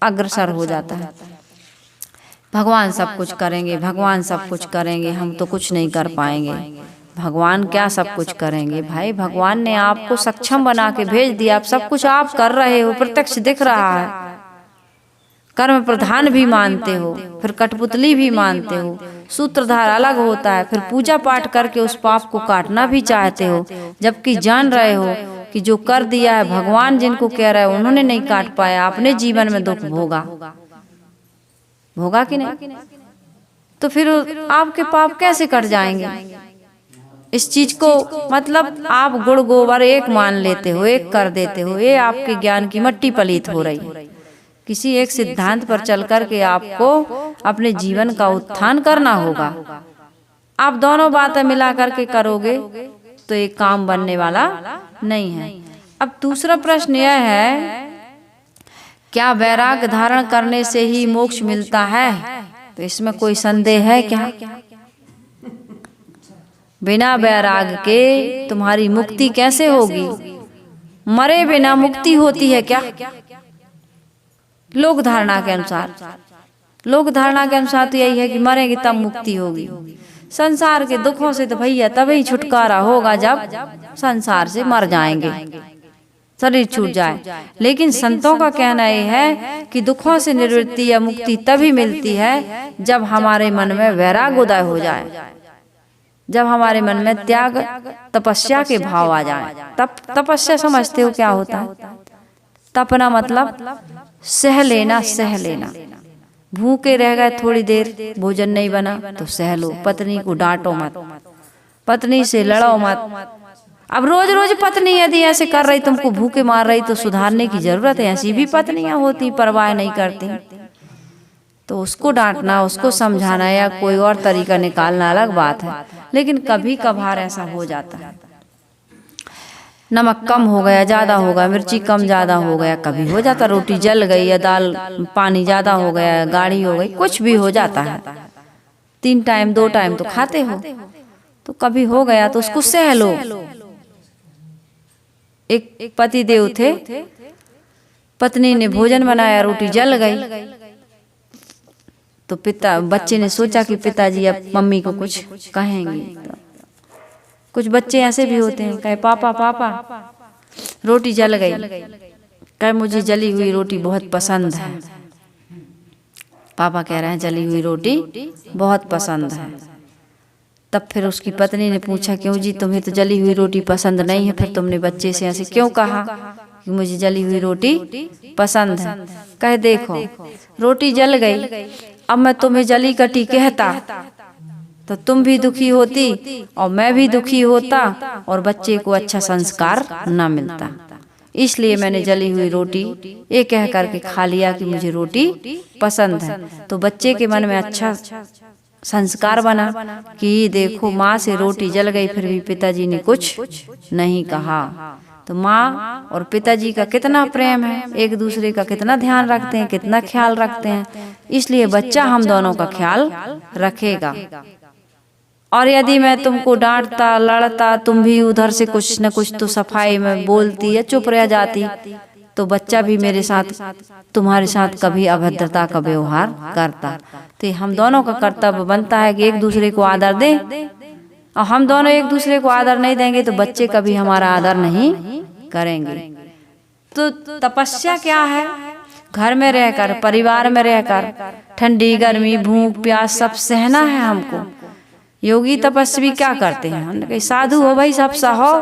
अग्रसर हो जाता है। भगवान सब कुछ करेंगे, भगवान सब कुछ करेंगे, हम तो कुछ नहीं कर पाएंगे। भगवान क्या सब कुछ करेंगे? भाई भगवान ने आपको सक्षम बना के भेज दिया, आप सब कुछ आप कर रहे हो, प्रत्यक्ष दिख रहा है। कर्म प्रधान भी मानते हो, फिर कठपुतली भी मानते हो, सूत्रधार अलग होता है, फिर पूजा पाठ करके उस पाप को काटना भी चाहते हो, जबकि जान रहे हो कि जो कर दिया है भगवान जिनको कह रहे हो उन्होंने नहीं काट पाया, अपने जीवन में दुख भोगा कि नहीं? तो फिर आपके पाप कैसे कट जाएंगे? इस चीज को मतलब आप गुड़ गोबर एक मान लेते हो, एक कर देते हो, ये आपके ज्ञान की मट्टी पलीत हो रही है। किसी एक सिद्धांत पर चल कर के आपको अपने जीवन का उत्थान करना होगा। आप दोनों बातें मिला करके करोगे तो एक काम बनने वाला नहीं है। अब दूसरा प्रश्न यह है, क्या वैराग्य धारण करने से ही मोक्ष मिलता है? तो इसमें कोई संदेह है क्या? बिना वैराग्य के तुम्हारी मुक्ति कैसे होगी? मरे बिना मुक्ति होती है क्या? लोक धारणा के अनुसार तो यही है कि मरेंगे तब मुक्ति होगी। संसार के दुखों से तो भैया तभी छुटकारा होगा जब संसार से मर जाएंगे, शरीर छूट जाए। लेकिन संतों का कहना यह है कि दुखों से निवृत्ति या मुक्ति तभी मिलती है जब हमारे मन में वैराग्य उदय हो जाए, जब हमारे मन में त्याग तपस्या के भाव आ जाए। तब तपस्या समझते हो क्या होता है? तपना मतलब सह लेना, सह लेना। भूखे रह गए थोड़ी देर, भोजन नहीं बना तो सह लो, पत्नी को डांटो मत, पत्नी से लड़ो मत। अब रोज रोज पत्नी यदि ऐसे कर रही, तुमको भूखे मार रही, तो सुधारने की जरूरत है। ऐसी भी पत्नियां होती, परवाह नहीं करती, तो उसको डांटना, उसको समझाना या कोई और तरीका निकालना अलग बात है। लेकिन कभी कभार ऐसा हो जाता है, नमक कम हो गया, ज्यादा हो गया, मिर्ची कम ज्यादा हो गया, कभी हो जाता, रोटी जल गई या दाल पानी ज्यादा हो गया, गाढ़ी हो गई, कुछ भी हो जाता है। 3 टाइम 2 टाइम तो खाते हो, तो कभी हो गया तो उसको सह लो। एक पति देव थे, पत्नी ने भोजन बनाया, रोटी जल गई, तो बच्चे ने सोचा कि पिताजी अब मम्मी को कुछ कहेंगे। तो कुछ बच्चे ऐसे भी होते हैं, कहे पापा पापा रोटी जल गई, कहे मुझे जली हुई रोटी बहुत पसंद है। पापा कह रहे हैं जली हुई रोटी बहुत पसंद है। तब फिर उसकी पत्नी ने पूछा, क्यों जी तुम्हें तो जली हुई रोटी पसंद नहीं है, फिर तुमने बच्चे से ऐसे क्यों कहा कि मुझे जली हुई रोटी पसंद है? कहे देखो रोटी जल गई, अब मैं तुम्हें जली कटी कहता तो तुम भी दुखी होती और मैं भी दुखी होता और बच्चे को अच्छा संस्कार न मिलता। इसलिए मैंने जली हुई रोटी ये कह करके खा लिया कि मुझे रोटी पसंद है। तो बच्चे के मन में अच्छा संस्कार बना कि देखो माँ से रोटी जल गई, फिर भी पिताजी ने कुछ नहीं कहा। तो माँ और पिताजी का कितना प्रेम है, एक दूसरे का कितना ध्यान रखते हैं, कितना ख्याल रखते हैं। इसलिए बच्चा हम दोनों का ख्याल रखेगा। और यदि मैं तुमको डांटता लड़ता, तुम भी उधर से कुछ न कुछ तो सफाई में बोलती या चुप रह जाती, तो बच्चा भी मेरे साथ तुम्हारे साथ कभी अभद्रता का व्यवहार करता। तो हम दोनों का कर्तव्य बनता है कि एक दूसरे को आदर दें, और हम दोनों एक दूसरे को आदर नहीं देंगे तो बच्चे कभी हमारा आदर नहीं करेंगे। तो तपस्या क्या है? घर में रहकर, परिवार में रहकर ठंडी गर्मी भूख प्यास सब सहना है हमको। योगी तपस्वी क्या करते हैं? हमने कहा साधु हो भाई, सब सहो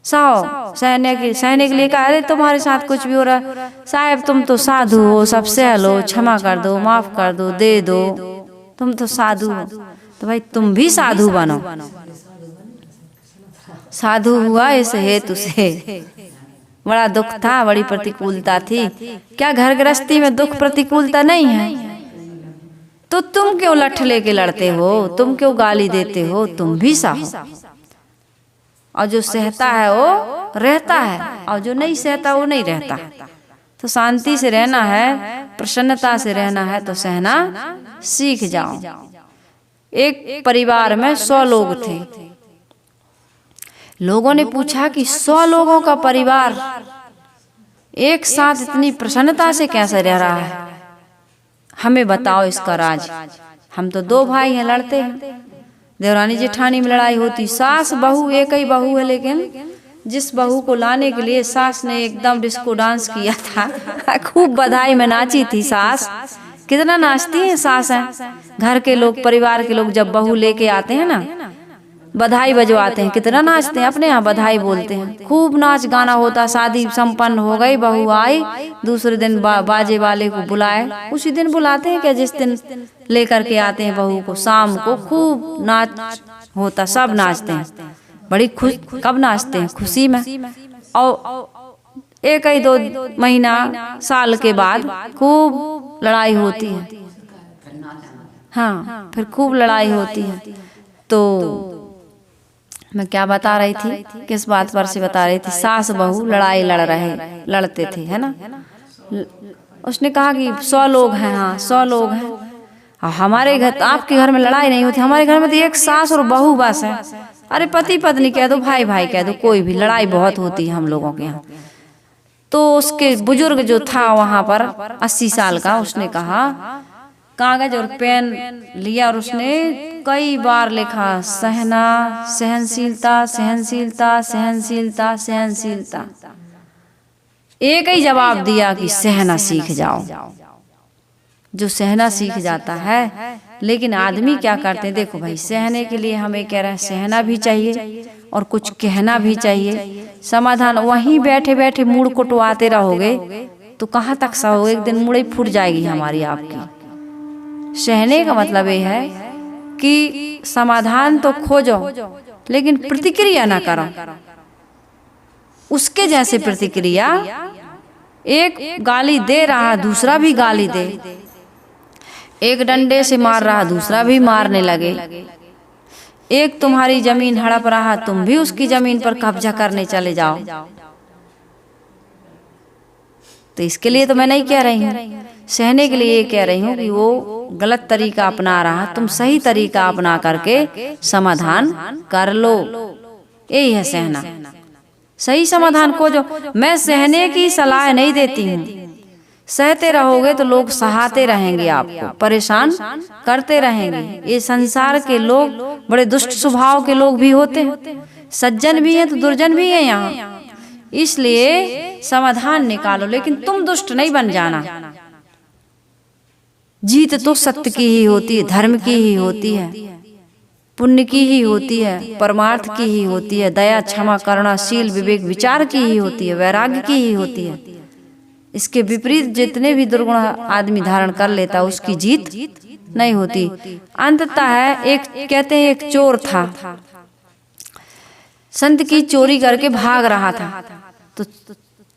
सहो, सहने के लिए कहा, अरे तुम्हारे साथ कुछ भी हो रहा साहब, तुम तो साधु हो, सब सह लो, क्षमा कर दो, माफ कर दो, दे दो, तुम तो साधु हो। तो भाई तुम भी साधु बनो। साधु हुआ इस हेतु से, बड़ा दुख था, बड़ी प्रतिकूलता थी। क्या घर गृहस्थी में दुख प्रतिकूलता नहीं है? तो तुम क्यों लठ लेके लड़ते हो? तुम क्यों गाली देते हो? तुम भी सहो। और जो सहता है वो रहता है, और जो नहीं सहता वो नहीं रहता। तो शांति से रहना है, प्रसन्नता से रहना है, तो सहना सीख जाओ। एक परिवार में 100 लोग थे। लोगों ने पूछा कि 100 लोगों का परिवार एक साथ इतनी प्रसन्नता से कैसे रह रहा है? हमें बताओ इसका राज। हम तो 2 भाई हैं, लड़ते हैं, देवरानी जेठानी में लड़ाई होती, सास बहू एक ही बहू है, लेकिन जिस बहू को लाने के लिए सास ने एकदम डिस्को डांस किया था खूब बधाई में नाची थी सास। कितना नाचती है सास है। घर के लोग, परिवार के लोग जब बहू लेके आते हैं ना, बधाई बजवाते हैं, कितना नाचते हैं, अपने यहाँ बधाई बोलते हैं, खूब नाच गाना होता। शादी संपन्न हो गई, बहू आई, दूसरे दिन बाजे वाले को बुलाए, उसी दिन बुलाते हैं क्या जिस दिन लेकर के आते हैं बहू को, शाम को खूब नाच होता, सब नाचते हैं, बड़ी खुश। कब नाचते हैं? खुशी में। और 1-2 महीना साल के बाद खूब लड़ाई होती है। हाँ, फिर खूब लड़ाई होती है। तो मैं क्या बता रही थी, किस बात पर से बता रही थी? सास बहू लड़ाई लड़ते थे, है ना। उसने कहा कि 100 लोग हैं। हाँ, 100 लोग हैं। और हमारे घर, आपके घर में लड़ाई नहीं होती, हमारे घर में तो एक सास और बहू बस है। अरे पति पत्नी कह दो, भाई भाई कह दो, कोई भी, लड़ाई बहुत होती है हम लोगों के यहाँ। तो उसके बुजुर्ग जो था वहां पर 80 साल का, उसने कहा, कागज और पेन लिया और उसने कई बार लिखा, सहना, सहनशीलता, सहनशीलता, सहनशीलता, सहनशीलता। एक ही जवाब दिया कि सहना सीख जाओ। जो सहना सीख जाता है। लेकिन आदमी क्या करते हैं? देखो भाई, सहने के लिए हमें कह रहे हैं सहना भी चाहिए और कुछ कहना भी चाहिए। समाधान वहीं बैठे बैठे मूड कुटवाते रहोगे तो कहाँ तक सहोगे? एक दिन मुड़े फूट जाएगी हमारी आपकी। सहने का मतलब ये है कि समाधान तो खोजो लेकिन प्रतिक्रिया ना करो। उसके जैसे प्रतिक्रिया, एक गाली दे रहा दूसरा भी गाली दे, एक डंडे से मार रहा दूसरा भी मारने लगे, एक तुम्हारी जमीन हड़प रहा तुम भी उसकी जमीन पर कब्जा करने चले जाओ। तो इसके लिए तो मैं नहीं कह रही हूँ, सहने के लिए ये कह रही हूँ कि वो गलत तरीका अपना रहा, तुम सही तरीका अपना करके समाधान कर लो। यही है सहना, सही समाधान खोजो। मैं सहने की सलाह नहीं देती हूँ, सहते रहोगे तो लोग सहाते रहेंगे, आपको परेशान करते रहेंगे। ये संसार के लोग बड़े दुष्ट स्वभाव के लोग भी होते हैं, सज्जन भी हैं तो दुर्जन भी हैं यहाँ। इसलिए समाधान निकालो, लेकिन तुम दुष्ट नहीं बन जाना। जीत तो सत्य की ही होती है, धर्म की ही होती है, पुण्य की ही होती है, परमार्थ की ही होती है, दया क्षमा करुणा शील विवेक विचार की ही होती है, वैराग्य की ही होती है। इसके विपरीत जितने भी दुर्गुण आदमी धारण कर लेता उसकी जीत नहीं होती। अंततः है, एक कहते हैं एक चोर था, संत की चोरी करके भाग रहा था। तो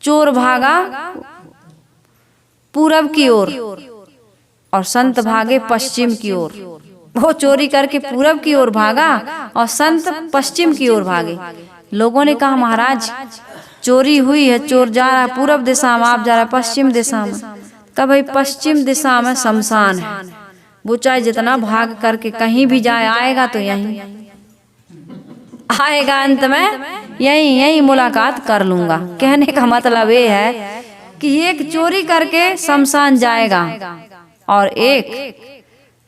चोर भागा पूरब की ओर और संत भागे पश्चिम की ओर। वो चोरी करके पूरब की ओर भागा और संत पश्चिम की ओर भागे। लोगों ने कहा महाराज चोरी हुई है, चोर जा रहा है पूरब दिशा में, आप जा रहा है पश्चिम दिशा में। कहा भाई पश्चिम दिशा में शमशान है, वो चाहे जितना भाग करके कहीं भी जाए आएगा तो यहीं। आएगा अंत में यही मुलाकात कर लूंगा। कहने का मतलब ये है कि एक चोरी करके शमशान जाएगा और एक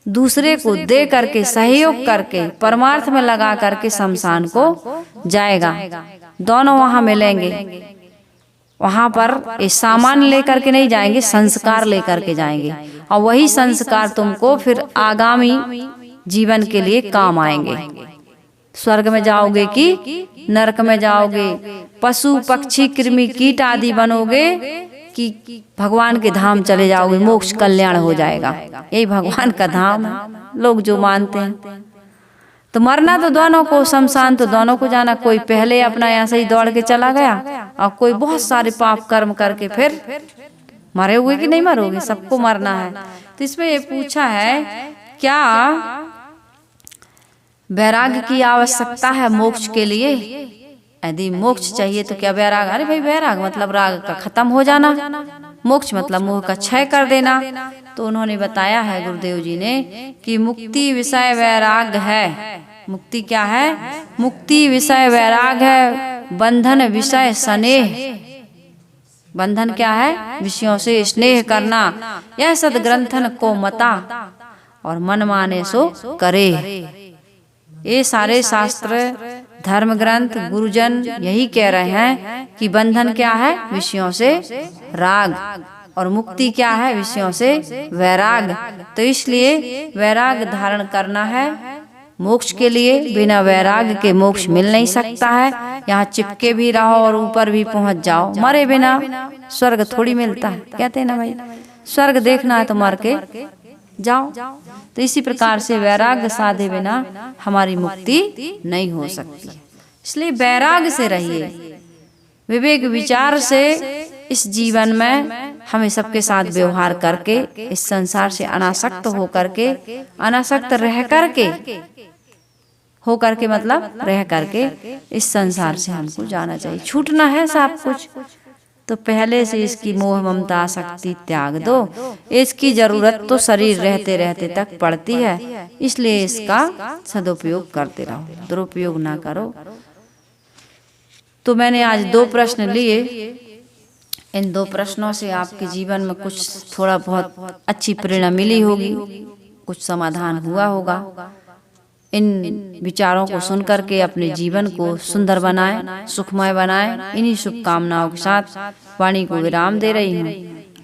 दूसरे को दे करके सहयोग करके परमार्थ में लगा करके शमशान को जाएगा। दोनों वहां मिलेंगे। वहां पर ये सामान लेकर के नहीं जाएंगे, संस्कार लेकर के जाएंगे और वही संस्कार तुमको फिर आगामी जीवन के लिए काम आएंगे। स्वर्ग में जाओगे कि नरक में जाओगे, पशु पक्षी कृमि कीट आदि बनोगे कि भगवान के धाम चले जाओगे, मोक्ष कल्याण हो जाएगा। यही भगवान का धाम है लोग जो मानते हैं। तो मरना तो दोनों को, शमशान तो दोनों को जाना। कोई पहले अपना यहाँ से ही दौड़ के चला गया और कोई बहुत सारे पाप कर्म करके फिर मरे हुए कि नहीं मरोगे, सबको मरना है। तो इसमें ये पूछा है क्या वैराग्य की आवश्यकता है मोक्ष के लिए? यदि मोक्ष चाहिए तो क्या वैराग? अरे भाई वैराग मतलब राग का खत्म हो जाना, मोक्ष मतलब मोह का क्षय कर देना। तो उन्होंने बताया है गुरुदेव जी ने कि मुक्ति विषय वैराग है। मुक्ति क्या है? मुक्ति विषय वैराग है, बंधन विषय स्नेह। बंधन क्या है? विषयों से स्नेह करना। यह सदग्रंथन को मता और मन माने सो करे। ये सारे शास्त्र धर्म ग्रंथ गुरुजन यही कह रहे हैं कि बंधन क्या है? विषयों से राग, और मुक्ति क्या है? विषयों से वैराग। तो इसलिए वैराग धारण करना है मोक्ष के लिए। बिना वैराग के मोक्ष मिल नहीं सकता है। यहाँ चिपके भी रहो और ऊपर भी पहुंच जाओ, मरे बिना स्वर्ग थोड़ी मिलता है। कहते हैं ना भाई, स्वर्ग देखना है तो मर के जाओ। तो इसी प्रकार से वैराग्य साधे बिना हमारी मुक्ति नहीं हो सकती। इसलिए वैराग्य से रहिए, विवेक विचार से इस जीवन में हमें सबके साथ व्यवहार करके, इस संसार से अनासक्त हो करके, अनासक्त रह करके, हो करके मतलब रह करके इस संसार से हमको जाना चाहिए। छूटना है सब कुछ, तो पहले से इसकी मोह ममता आसक्ति त्याग दो। इसकी जरूरत तो शरीर रहते रहते तक पड़ती है, इसलिए इसका सदुपयोग करते रहो, दुरुपयोग ना करो। तो मैंने आज 2 प्रश्न लिए। इन 2 प्रश्नों से आपके जीवन में कुछ थोड़ा बहुत अच्छी प्रेरणा मिली होगी, कुछ समाधान हुआ होगा। इन विचारों को सुन करके अपने जीवन को सुंदर बनाएं, सुखमय बनाएं। इन्हीं शुभकामनाओं के साथ वाणी को विराम दे रही हूँ।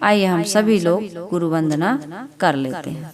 आइए हम सभी लोग गुरु वंदना कर लेते हैं।